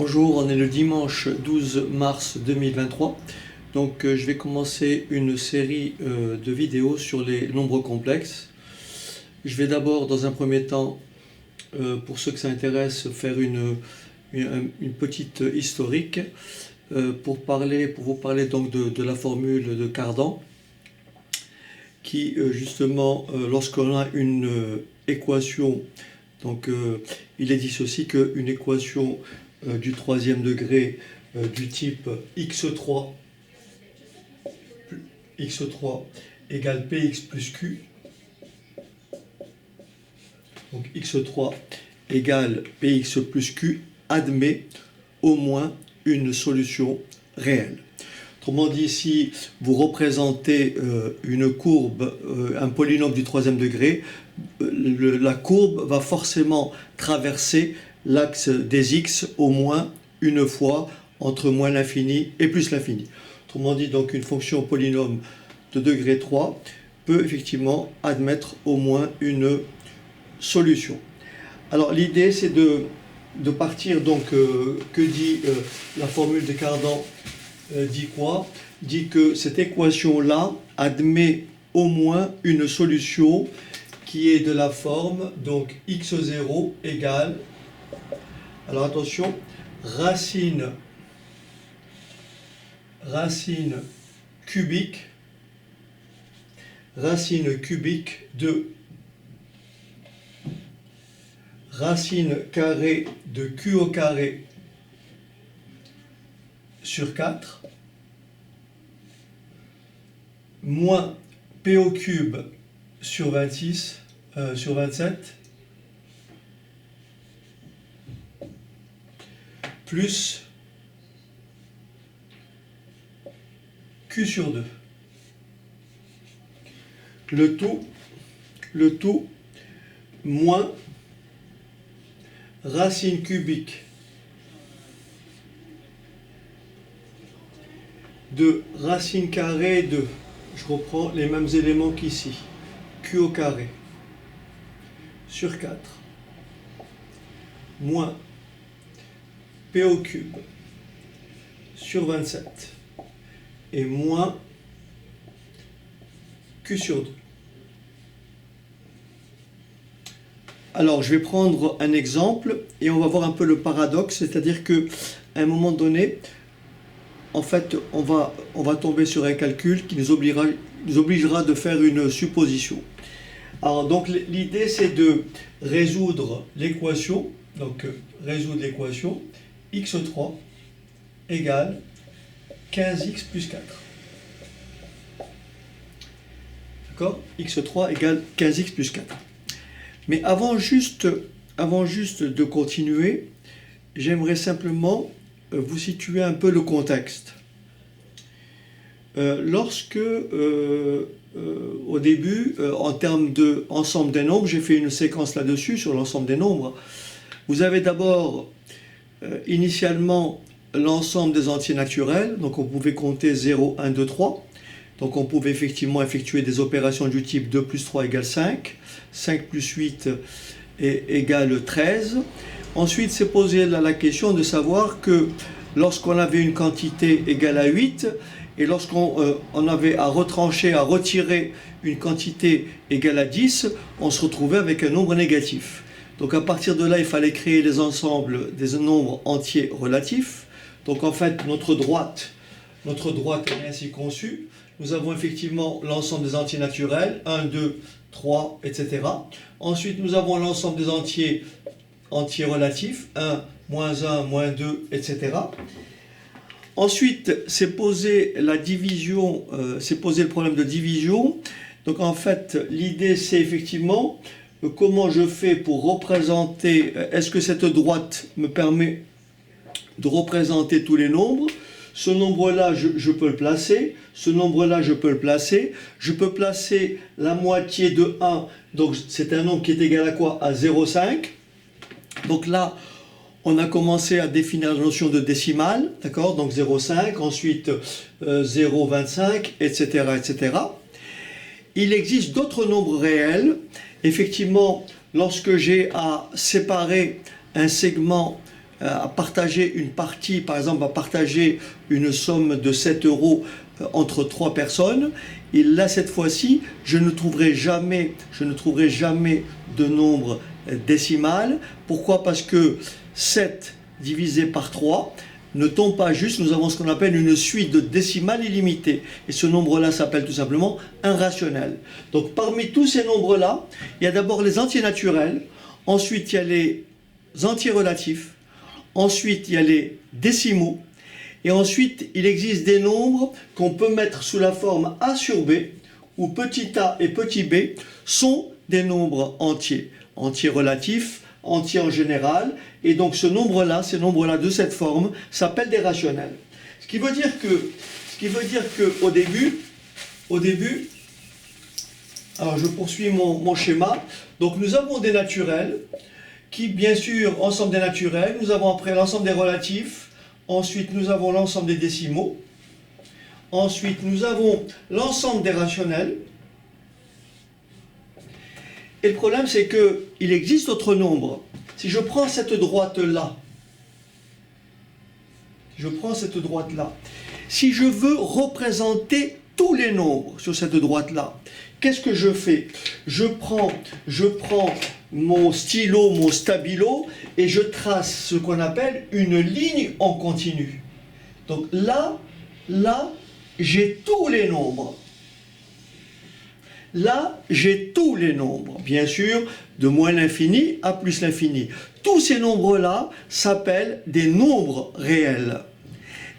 Bonjour, on est le dimanche 12 mars 2023. Je vais commencer une série de vidéos sur les nombres complexes. Je vais d'abord, dans un premier temps, pour ceux que ça intéresse, faire une petite historique pour vous parler donc de la formule de Cardan qui, justement, lorsqu'on a une équation, il est dit ceci qu'une équation du troisième degré du type x3 égale px plus q. Donc x3 égale px plus q admet au moins une solution réelle. Autrement dit, si vous représentez une courbe, un polynôme du troisième degré, la courbe va forcément traverser l'axe des x au moins une fois entre moins l'infini et plus l'infini. Autrement dit, donc une fonction polynôme de degré 3 peut effectivement admettre au moins une solution. Alors l'idée c'est de partir donc, que dit la formule de Cardan dit quoi? Dit que cette équation-là admet au moins une solution qui est de la forme, donc x0 égale, alors attention, racine cubique de racine carrée de q au carré sur 4 moins p au cube sur 27 plus q sur 2. Le tout moins racine cubique de racine carrée de, je reprends les mêmes éléments qu'ici, q au carré sur 4 moins p au cube sur 27 et moins q sur 2. Alors je vais prendre un exemple et on va voir un peu le paradoxe, c'est-à-dire que à un moment donné, en fait, on va tomber sur un calcul qui nous obligera de faire une supposition. Alors donc l'idée c'est de résoudre l'équation, x3 égale 15x plus 4. D'accord? x3 égale 15x plus 4. Mais avant juste de continuer, j'aimerais simplement vous situer un peu le contexte. Au début, en termes d'ensemble des nombres, j'ai fait une séquence là-dessus sur l'ensemble des nombres. Vous avez d'abord initialement l'ensemble des entiers naturels, donc on pouvait compter 0, 1, 2, 3. Donc on pouvait effectivement effectuer des opérations du type 2 plus 3 égale 5, 5 plus 8 égale 13. Ensuite, c'est posé la question de savoir que lorsqu'on avait une quantité égale à 8, et lorsqu'on avait à retrancher, à retirer une quantité égale à 10, on se retrouvait avec un nombre négatif. Donc à partir de là, il fallait créer des ensembles des nombres entiers relatifs. Donc en fait, notre droite est ainsi conçue. Nous avons effectivement l'ensemble des entiers naturels, 1, 2, 3, etc. Ensuite, nous avons l'ensemble des entiers relatifs, 1, moins 1, moins 2, etc. Ensuite, c'est posé le problème de division. Donc en fait, l'idée c'est effectivement comment je fais pour représenter, est-ce que cette droite me permet de représenter tous les nombres? Ce nombre-là, je peux le placer. Ce nombre-là, je peux le placer. Je peux placer la moitié de 1. Donc, c'est un nombre qui est égal à quoi? À 0,5. Donc là, on a commencé à définir la notion de décimale. D'accord? Donc 0,5. Ensuite, 0,25, etc., etc. Il existe d'autres nombres réels. Effectivement, lorsque j'ai à séparer un segment à partager une partie, par exemple, à partager une somme de 7 euros entre 3 personnes. Et là, cette fois-ci, je ne trouverai jamais de nombre décimal. Pourquoi? Parce que 7 divisé par 3 ne tombe pas juste. Nous avons ce qu'on appelle une suite de décimales illimitées. Et ce nombre-là s'appelle tout simplement un rationnel. Donc parmi tous ces nombres-là, il y a d'abord les entiers naturels, ensuite il y a les entiers relatifs, ensuite il y a les décimaux, et ensuite il existe des nombres qu'on peut mettre sous la forme a sur b, où petit a et petit b sont des nombres entiers, entiers relatifs, entiers en général, et donc ces nombres-là de cette forme s'appellent des rationnels. Ce qui veut dire que au début, alors je poursuis mon schéma, donc nous avons des naturels, qui bien sûr, ensemble des naturels, nous avons après l'ensemble des relatifs, ensuite nous avons l'ensemble des décimaux, ensuite nous avons l'ensemble des rationnels, et le problème c'est qu'il existe d'autres nombres. Si je prends cette droite-là, si je veux représenter tous les nombres sur cette droite-là, qu'est-ce que je fais? Je prends mon stylo, mon stabilo, et je trace ce qu'on appelle une ligne en continu. Donc là, j'ai tous les nombres. Là, j'ai tous les nombres, bien sûr, de moins l'infini à plus l'infini. Tous ces nombres-là s'appellent des nombres réels.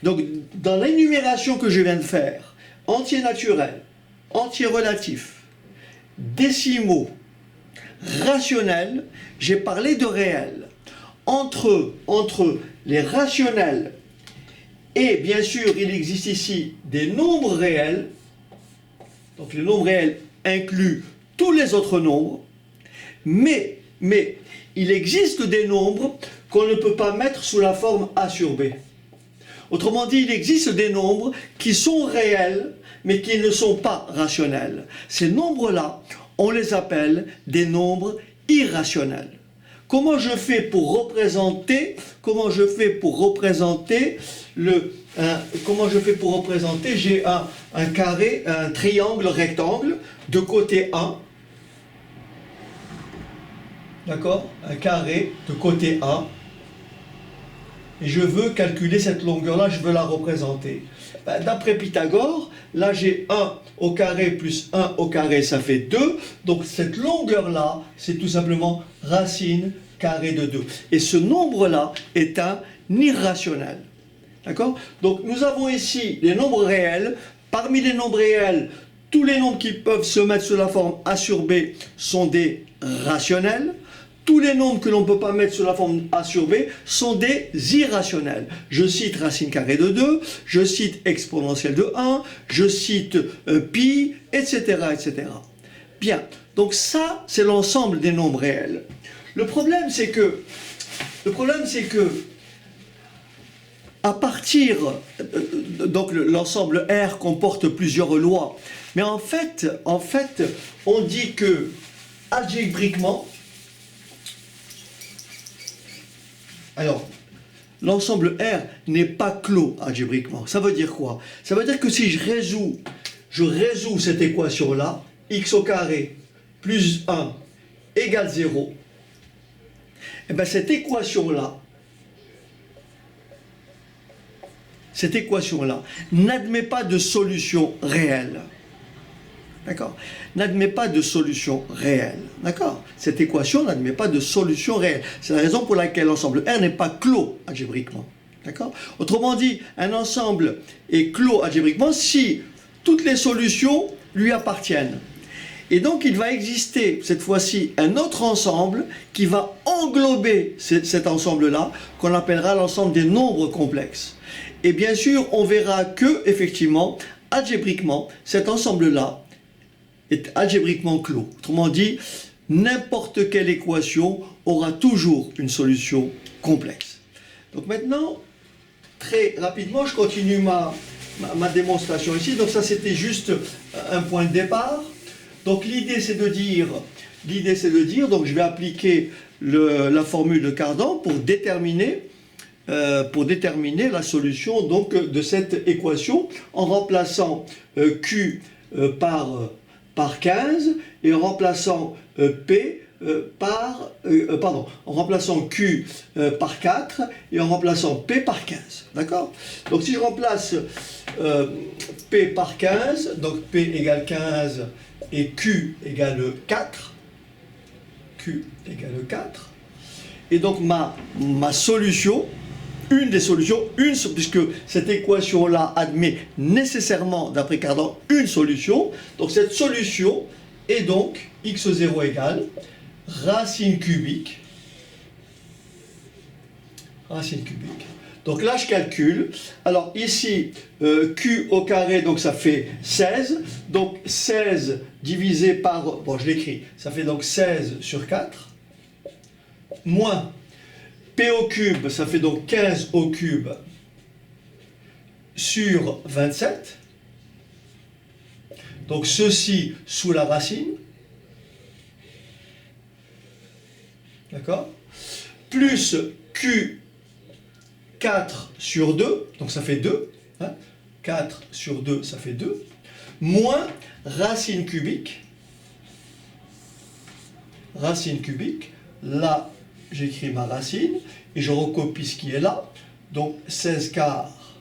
Donc, dans l'énumération que je viens de faire, entiers naturels, entiers relatifs, décimaux, rationnels, j'ai parlé de réels. Entre les rationnels et, bien sûr, il existe ici des nombres réels. Donc, les nombres réels incluent tous les autres nombres, mais il existe des nombres qu'on ne peut pas mettre sous la forme a sur b. Autrement dit, il existe des nombres qui sont réels, mais qui ne sont pas rationnels. Ces nombres-là, on les appelle des nombres irrationnels. Comment je fais pour représenter j'ai un carré, un triangle rectangle de côté 1. D'accord? Un carré de côté 1. Et je veux calculer cette longueur-là, je veux la représenter. D'après Pythagore, là j'ai 1 au carré plus 1 au carré, ça fait 2. Donc cette longueur-là, c'est tout simplement racine carrée de 2. Et ce nombre-là est un irrationnel. D'accord? Donc nous avons ici les nombres réels. Parmi les nombres réels, tous les nombres qui peuvent se mettre sous la forme a sur b sont des rationnels. Tous les nombres que l'on ne peut pas mettre sous la forme a sur b sont des irrationnels. Je cite racine carrée de 2, je cite exponentielle de 1, je cite pi, etc., etc. Bien, donc ça, c'est l'ensemble des nombres réels. Le problème, c'est que à partir, donc l'ensemble R comporte plusieurs lois, mais en fait, on dit que algébriquement, alors, l'ensemble R n'est pas clos algébriquement. Ça veut dire quoi? Ça veut dire que si je résous cette équation-là, x au carré plus 1 égale 0, et bien cette équation-là n'admet pas de solution réelle. D'accord? N'admet pas de solution réelle. D'accord? Cette équation n'admet pas de solution réelle. C'est la raison pour laquelle l'ensemble R n'est pas clos algébriquement. D'accord? Autrement dit, un ensemble est clos algébriquement si toutes les solutions lui appartiennent. Et donc il va exister cette fois-ci un autre ensemble qui va englober cet ensemble-là, qu'on appellera l'ensemble des nombres complexes. Et bien sûr, on verra que, effectivement, algébriquement, cet ensemble-là est algébriquement clos. Autrement dit, n'importe quelle équation aura toujours une solution complexe. Donc maintenant, très rapidement, je continue ma démonstration ici. Donc ça, c'était juste un point de départ. Donc l'idée, c'est de dire, donc je vais appliquer la formule de Cardan pour déterminer pour déterminer la solution donc, de cette équation en remplaçant Q par 15 et en remplaçant P en remplaçant Q par 4 et en remplaçant P par 15. D'accord? Donc si je remplace P par 15, donc P égale 15 et Q égale 4, Q égale 4, et donc ma solution, une des solutions, puisque cette équation-là admet nécessairement, d'après Cardan, une solution, donc cette solution est donc x0 égale racine cubique. Donc là, je calcule. Alors ici, Q au carré, donc ça fait 16. Donc 16 divisé par... Bon, je l'écris. Ça fait donc 16 sur 4. Moins P au cube, ça fait donc 15 au cube sur 27. Donc ceci sous la racine. D'accord? Plus Q 4 sur 2, donc ça fait 2. Hein? 4 sur 2, ça fait 2. Moins racine cubique. Racine cubique. Là, j'écris ma racine et je recopie ce qui est là. Donc 16 quarts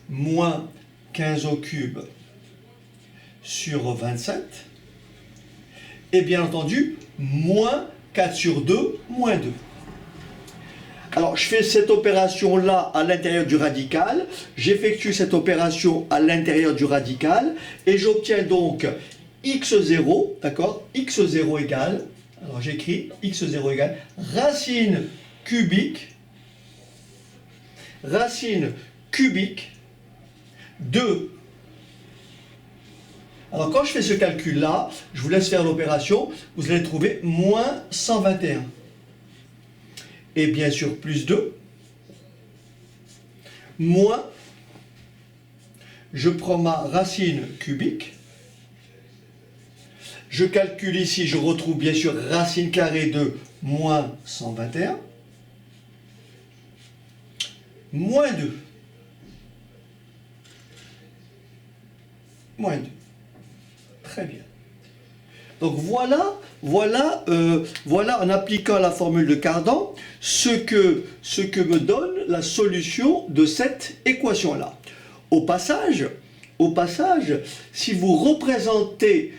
moins 15 au cube sur 27. Et bien entendu, moins 4 sur 2, moins 2. Alors, je fais cette opération-là à l'intérieur du radical. J'effectue cette opération à l'intérieur du radical. Et j'obtiens donc x0, d'accord? x0 égale, alors j'écris x0 égale racine cubique de... Alors, quand je fais ce calcul-là, je vous laisse faire l'opération, vous allez trouver moins 121. Et bien sûr, plus 2, moins, je prends ma racine cubique, je calcule ici, je retrouve bien sûr racine carrée de moins 121, moins 2, moins 2. Très bien. Donc voilà en appliquant la formule de Cardan, ce que me donne la solution de cette équation-là. Au passage, si vous représentez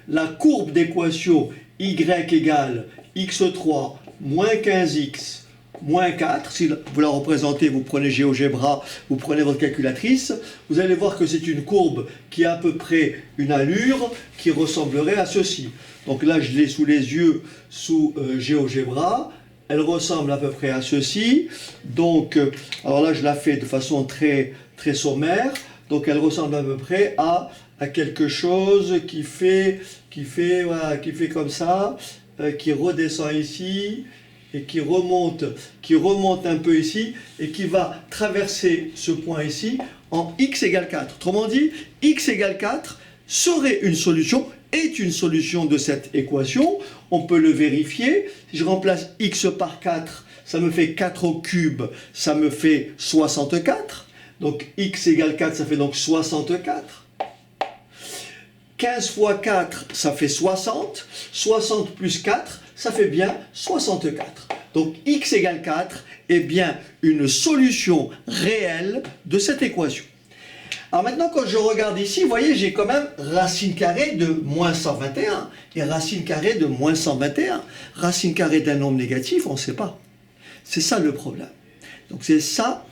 la courbe d'équation y égale x3 moins 15x moins 4, si vous la représentez, vous prenez GeoGebra, vous prenez votre calculatrice, vous allez voir que c'est une courbe qui a à peu près une allure qui ressemblerait à ceci. Donc là, je l'ai sous les yeux sous GeoGebra, elle ressemble à peu près à ceci. Donc, alors là, je la fais de façon très, très sommaire. Donc, elle ressemble à peu près à quelque chose qui fait comme ça, qui redescend ici, et qui remonte un peu ici, et qui va traverser ce point ici en x égale 4. Autrement dit, x égale 4 serait une solution, est une solution de cette équation. On peut le vérifier. Si je remplace x par 4, ça me fait 4 au cube, ça me fait 64. Donc x égale 4, ça fait donc 64. 15 fois 4, ça fait 60. 60 plus 4, ça fait bien 64. Donc x égale 4 est bien une solution réelle de cette équation. Alors maintenant, quand je regarde ici, vous voyez, j'ai quand même racine carrée de moins 121 et racine carrée de moins 121. Racine carrée d'un nombre négatif, on ne sait pas. C'est ça le problème. Donc c'est ça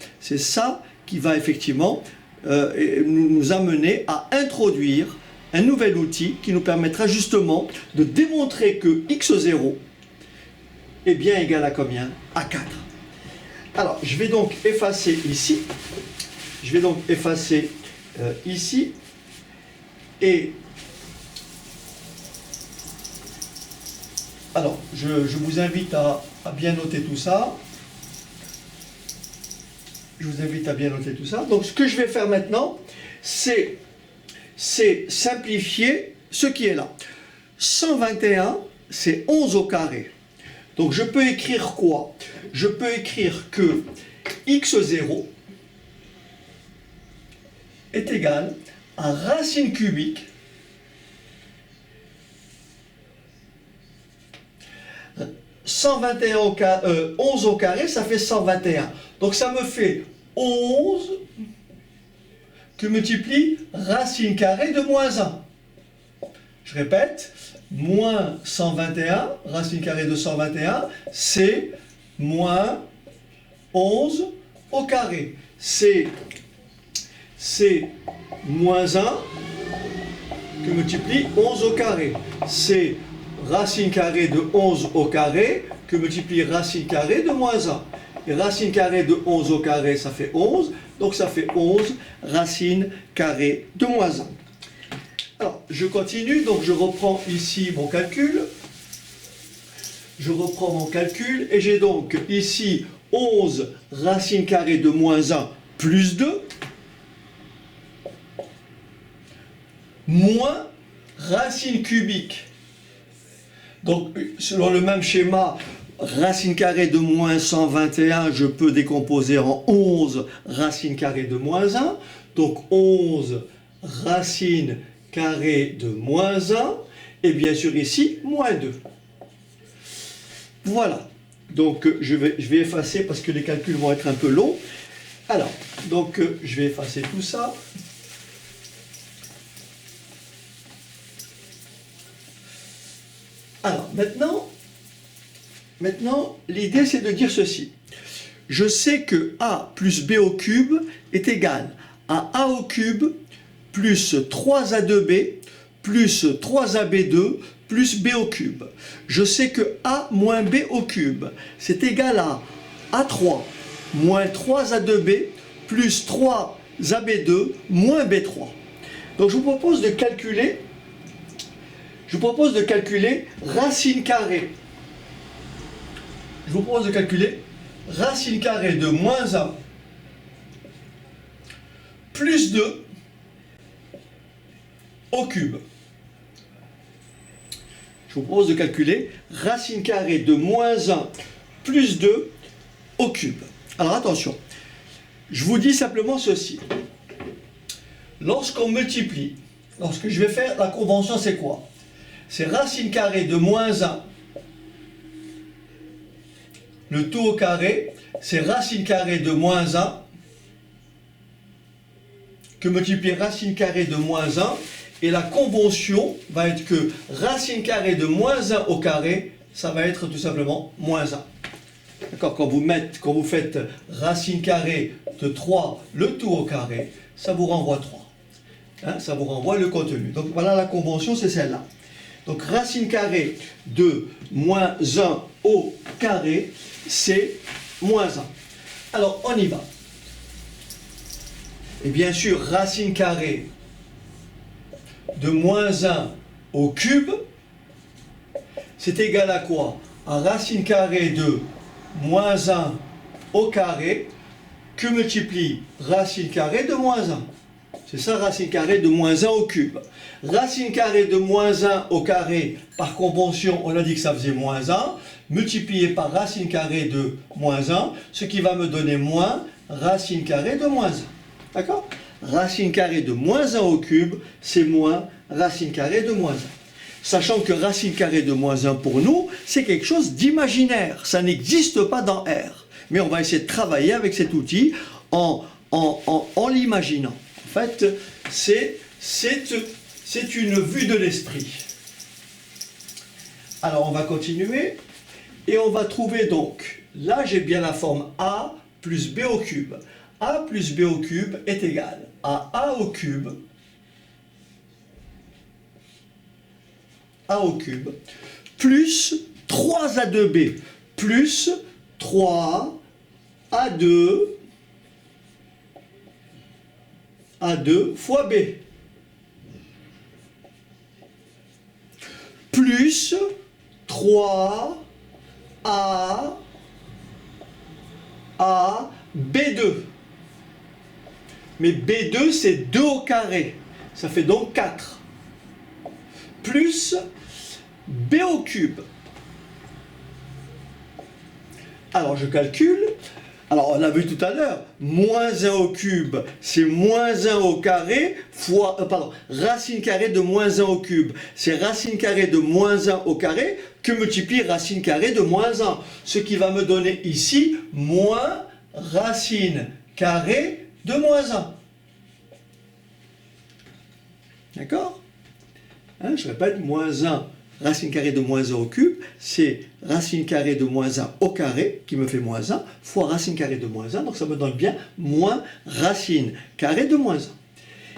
qui va effectivement nous amener à introduire un nouvel outil qui nous permettra justement de démontrer que x0 est bien égal à combien? À 4. Alors, je vais donc effacer ici. Ici. Et alors, je vous invite à bien noter tout ça. Donc, ce que je vais faire maintenant, c'est simplifier ce qui est là. 121, c'est 11 au carré. Donc je peux écrire quoi? Je peux écrire que x0 est égal à racine cubique 121 11 au carré, ça fait 121. Donc ça me fait 11 que multiplie racine carrée de moins 1. Je répète, moins 121, racine carrée de 121, c'est moins 11 au carré. C'est moins 1 que multiplie 11 au carré. C'est racine carrée de 11 au carré que multiplie racine carrée de moins 1. Et racine carrée de 11 au carré, ça fait 11. Donc ça fait 11 racine carrée de moins 1. Alors, je continue. Donc je reprends ici mon calcul. Je reprends mon calcul. Et j'ai donc ici 11 racine carrée de moins 1 plus 2. Moins racine cubique. Donc, selon le même schéma, racine carrée de moins 121, je peux décomposer en 11 racine carrée de moins 1. Donc, 11 racine carrée de moins 1. Et bien sûr, ici, moins 2. Voilà. Donc, je vais effacer parce que les calculs vont être un peu longs. Alors, donc, je vais effacer tout ça. Alors, maintenant l'idée c'est de dire ceci. Je sais que a plus b au cube est égal à a au cube plus 3a2b plus 3ab2 plus b au cube. Je sais que a moins b au cube, c'est égal à a3 moins 3a2b plus 3ab2 moins b3. Donc je vous propose de calculer racine carrée. Je vous propose de calculer racine carrée de moins 1 plus 2 au cube. Je vous propose de calculer racine carrée de moins 1 plus 2 au cube. Alors attention, je vous dis simplement ceci. Lorsqu'on multiplie, lorsque je vais faire la convention, c'est quoi? C'est racine carrée de moins 1, le tout au carré, c'est racine carrée de moins 1, que multiplier racine carrée de moins 1, et la convention va être que racine carrée de moins 1 au carré, ça va être tout simplement moins 1. D'accord? Quand vous faites racine carrée de 3, le tout au carré, ça vous renvoie 3. Hein? Ça vous renvoie le contenu. Donc voilà, la convention, c'est celle-là. Donc racine carrée de moins 1 au carré, c'est moins 1. Alors on y va. Et bien sûr, racine carrée de moins 1 au cube, c'est égal à quoi? À racine carrée de moins 1 au carré, que multiplie racine carrée de moins 1. C'est ça, racine carrée de moins 1 au cube. Racine carrée de moins 1 au carré, par convention, on a dit que ça faisait moins 1, multiplié par racine carrée de moins 1, ce qui va me donner moins racine carrée de moins 1. D'accord? Racine carrée de moins 1 au cube, c'est moins racine carrée de moins 1. Sachant que racine carrée de moins 1 pour nous, c'est quelque chose d'imaginaire. Ça n'existe pas dans R. Mais on va essayer de travailler avec cet outil en l'imaginant. En fait, c'est une vue de l'esprit. Alors, on va continuer. Et on va trouver donc, là j'ai bien la forme a plus b au cube. A plus b au cube est égal à a au cube plus 3a2b plus 3a2 fois b plus 3 a b2. Mais b2 c'est 2 au carré, ça fait donc 4. Plus b au cube. Alors je calcule. Alors on a vu tout à l'heure, moins 1 au cube, c'est moins 1 au carré fois, racine carrée de moins 1 au cube, c'est racine carrée de moins 1 au carré que multiplie racine carrée de moins 1. Ce qui va me donner ici moins racine carrée de moins 1. D'accord? Hein, je répète, moins 1, racine carrée de moins 1 au cube, c'est racine carrée de moins 1 au carré, qui me fait moins 1, fois racine carrée de moins 1, donc ça me donne bien moins racine carrée de moins 1.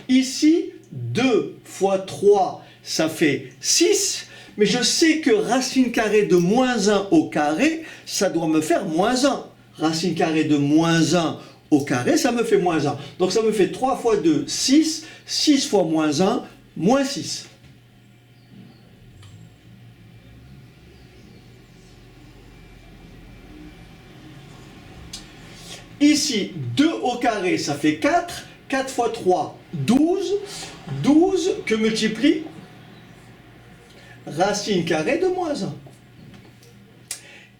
Ici, 2 fois 3, ça fait 6, mais je sais que racine carrée de moins 1 au carré, ça doit me faire moins 1. Racine carrée de moins 1 au carré, ça me fait moins 1. Donc ça me fait 3 fois 2, 6, 6 fois moins 1, moins 6. Ici, 2 au carré, ça fait 4. 4 fois 3, 12. 12 que multiplie racine carrée de moins 1.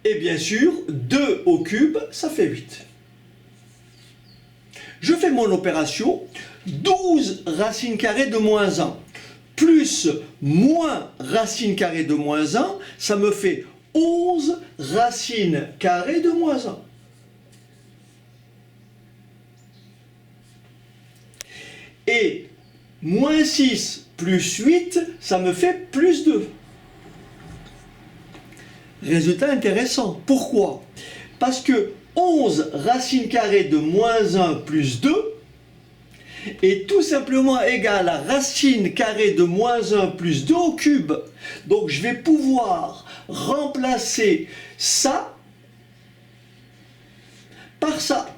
Et bien sûr, 2 au cube, ça fait 8. Je fais mon opération. 12 racine carrée de moins 1 plus moins racine carrée de moins 1, ça me fait 11 racine carrée de moins 1. Et moins 6 plus 8, ça me fait plus 2. Résultat intéressant. Pourquoi? Parce que 11 racine carrée de moins 1 plus 2 est tout simplement égal à racine carrée de moins 1 plus 2 au cube. Donc je vais pouvoir remplacer ça par ça.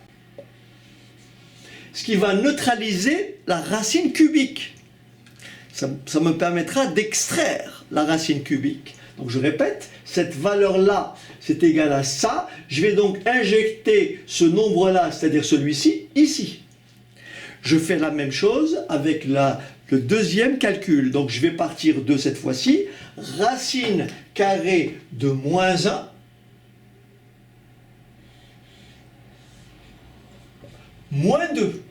Ce qui va neutraliser la racine cubique. Ça me permettra d'extraire la racine cubique. Donc je répète, cette valeur-là, c'est égal à ça. Je vais donc injecter ce nombre-là, c'est-à-dire celui-ci, ici. Je fais la même chose avec le deuxième calcul. Donc je vais partir de cette fois-ci, racine carrée de moins 1 moins 2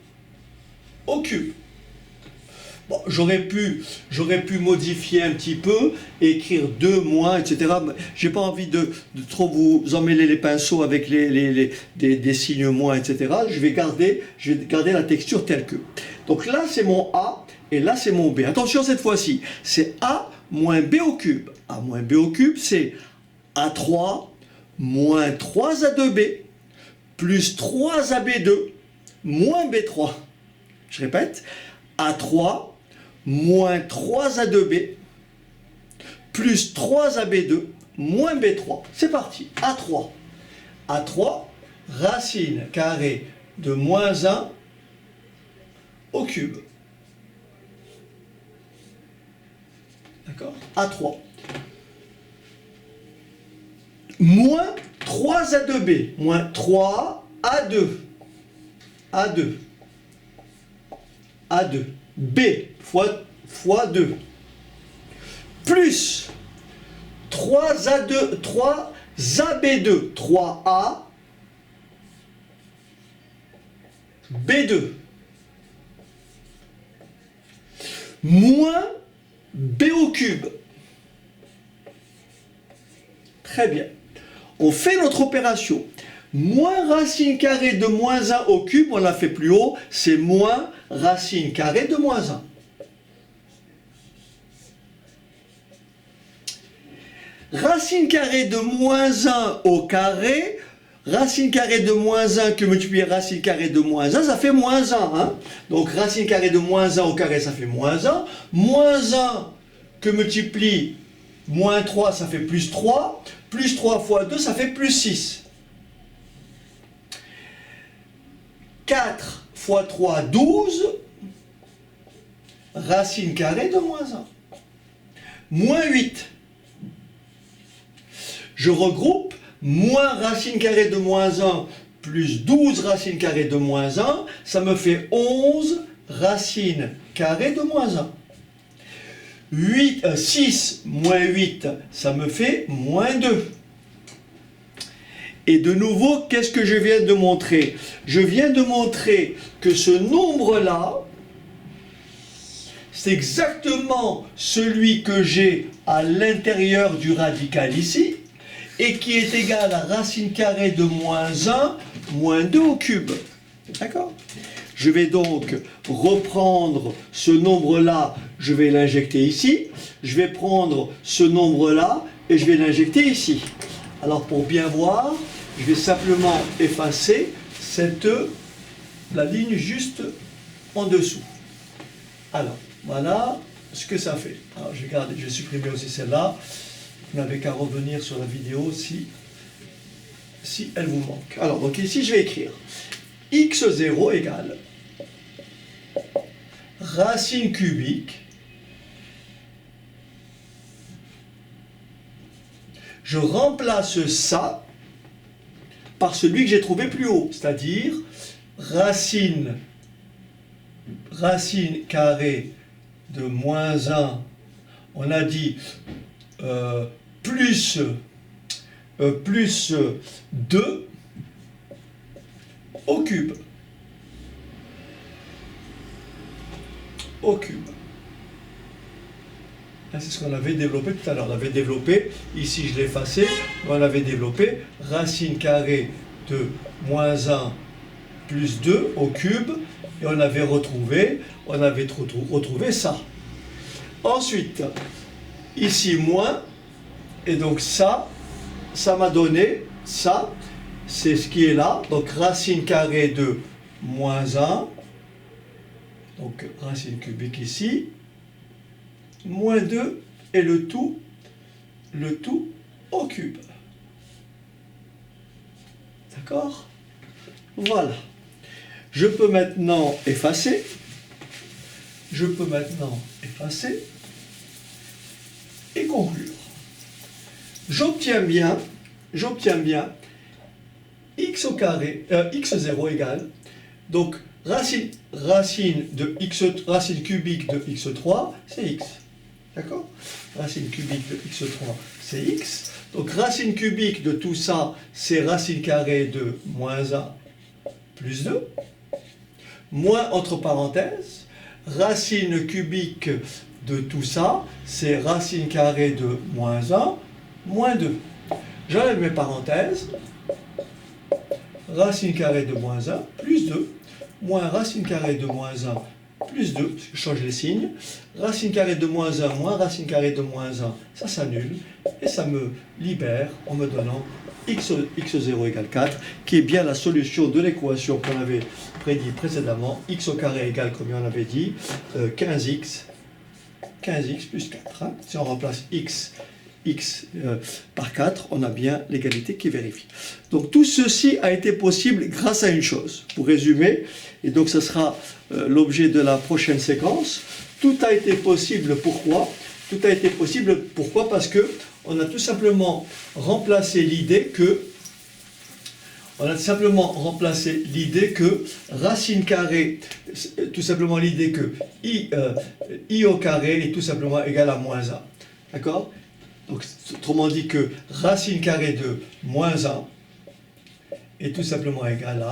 au cube. Bon, j'aurais pu modifier un petit peu, écrire 2 moins, etc. J'ai pas envie de trop vous emmêler les pinceaux avec des signes moins, etc. Je vais garder la texture telle que. Donc là, c'est mon A, et là, c'est mon B. Attention, cette fois-ci, c'est A moins B au cube. A moins B au cube, c'est A3 moins 3A2B plus 3AB2 moins B3. Je répète, A3 moins 3A2B plus 3AB2 moins B3. C'est parti. A3. A3, racine carrée de moins 1 au cube. D'accord? A3. Moins 3A2B. Moins 3A2. A2. A2. B fois 2. Plus 3A2, 3AB2. 3A. B2. Moins B au cube. Très bien. On fait notre opération. Moins racine carrée de moins 1 au cube, on l'a fait plus haut, c'est moins racine carrée de moins 1. Racine carrée de moins 1 au carré, racine carrée de moins 1 que multiplié racine carrée de moins 1, ça fait moins 1. Hein? Donc racine carrée de moins 1 au carré, ça fait moins 1. Moins 1 que multiplie moins 3, ça fait plus 3. Plus 3 fois 2, ça fait plus 6. 4 fois 3, 12. Racine carrée de moins 1. Moins 8. Je regroupe moins racine carrée de moins 1 plus 12 racine carrée de moins 1. Ça me fait 11 racine carrée de moins 1. 6 moins 8, ça me fait moins 2. Et de nouveau, qu'est-ce que je viens de montrer? Je viens de montrer que ce nombre-là, c'est exactement celui que j'ai à l'intérieur du radical ici, et qui est égal à racine carrée de moins 1, moins 2 au cube. D'accord? Je vais donc reprendre ce nombre-là, je vais l'injecter ici. Je vais prendre ce nombre-là et je vais l'injecter ici. Alors pour bien voir, je vais simplement effacer la ligne juste en dessous. Alors, voilà ce que ça fait. Alors je vais supprimer aussi celle-là. Vous n'avez qu'à revenir sur la vidéo si elle vous manque. Alors, donc ici, je vais écrire x0 égale racine cubique. Je remplace ça par celui que j'ai trouvé plus haut, c'est-à-dire racine carrée de moins 1, on a dit plus 2 au cube. C'est ce qu'on avait développé tout à l'heure. On avait développé, ici je l'ai effacé, on avait développé racine carrée de moins 1 plus 2 au cube, et on avait retrouvé ça. Ensuite, ici moins, et donc ça m'a donné ça, c'est ce qui est là, donc racine carrée de moins 1, donc racine cubique ici, moins 2, et le tout au cube. D'accord? Voilà. Je peux maintenant effacer. Et conclure. J'obtiens bien x au carré, x0 égale, donc racine cubique de x3, c'est x. D'accord? Racine cubique de x3, c'est x. Donc racine cubique de tout ça, c'est racine carrée de moins 1 plus 2. Moins entre parenthèses, racine cubique de tout ça, c'est racine carrée de moins 1, moins 2. J'enlève mes parenthèses, racine carrée de moins 1, plus 2, moins racine carrée de moins 1, plus 2, je change les signes, racine carrée de moins 1, moins racine carrée de moins 1, ça s'annule, et ça me libère en me donnant x0 égale 4, qui est bien la solution de l'équation qu'on avait prédit précédemment, x au carré égale, comme on avait dit, 15x plus 4. Hein. Si on remplace x par 4, on a bien l'égalité qui est vérifiée. Donc tout ceci a été possible grâce à une chose. Pour résumer, et donc ce sera l'objet de la prochaine séquence, tout a été possible, pourquoi? Tout a été possible, pourquoi? Parce que on a tout simplement remplacé l'idée que racine carrée, tout simplement l'idée que i au carré est tout simplement égal à moins 1. D'accord? Donc, autrement dit que racine carrée de moins 1 est tout simplement égal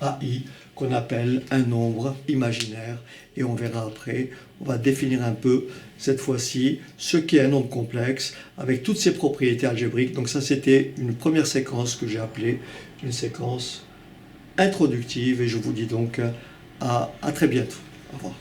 à i, qu'on appelle un nombre imaginaire. Et on verra après, on va définir un peu, cette fois-ci, ce qu'est un nombre complexe, avec toutes ses propriétés algébriques. Donc ça, c'était une première séquence que j'ai appelée une séquence introductive. Et je vous dis donc à très bientôt. Au revoir.